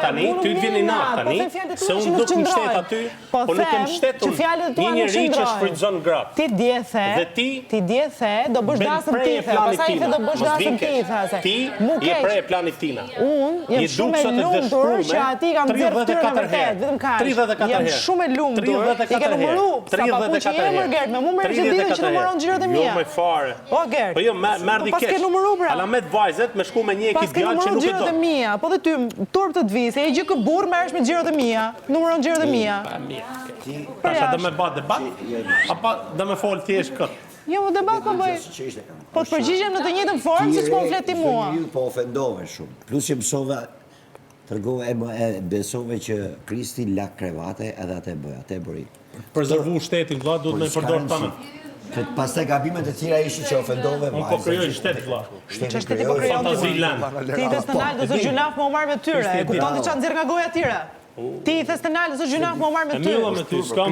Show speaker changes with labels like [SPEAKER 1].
[SPEAKER 1] tani, ty të vjen i natë tani, se unë nuk më shtet aty, po nuk më shtetur një njeri që shfrytëzon gratë.
[SPEAKER 2] Ti dje the, do bësh dasëm ti the, pastaj the do bësh dasëm ti the.
[SPEAKER 1] Ti je prej planit tina.
[SPEAKER 2] Unë jem shumë e lumtur që ati kam nxjerrë fytyrën e vërtet, vetëm kaq.
[SPEAKER 1] 34 herë.
[SPEAKER 2] Jem shumë e lumtur. I ke numëru, sa papuçi emër Gert, me mu merr që ditën që numëron xhirot e mia.
[SPEAKER 1] Jo më fare.
[SPEAKER 2] Po Gert.
[SPEAKER 1] Po jo, merr di keq.
[SPEAKER 2] Pas ke numëru pra.
[SPEAKER 1] Alamet vajzet me shku me një ekip djalë që nuk e
[SPEAKER 2] xhirot e
[SPEAKER 1] do.
[SPEAKER 2] mia, po dhe ty turp të dvi, se e gjë kë burr merresh me xhirot e mia. Numëron xhirot e mia.
[SPEAKER 1] Pasha do me bë debat, apo do me fol thjesht kët.
[SPEAKER 2] Jo, më debat po bëj. Po të përgjigjem në të njëjtën formë siç po flet ti mua.
[SPEAKER 3] Po ofendove shumë. Plus që mësova besove që Kristi la krevate edhe atë bëj, atë bëri.
[SPEAKER 1] Prezervu shtetin, vlla, duhet me përdor tani.
[SPEAKER 3] Pastaj gabimet e tjera ishin që ofendove vajzat.
[SPEAKER 1] Unë po krijoj shtet, vlla.
[SPEAKER 2] Shteti po krijon
[SPEAKER 1] Fantaziland.
[SPEAKER 2] Ti thes të nalë zë gjunaf më marr me tyre. Kupton ti çan nxjerr nga goja e tyre. Ti thes të nalë zë gjunaf më marr me tyre.
[SPEAKER 1] Me ty, s'ka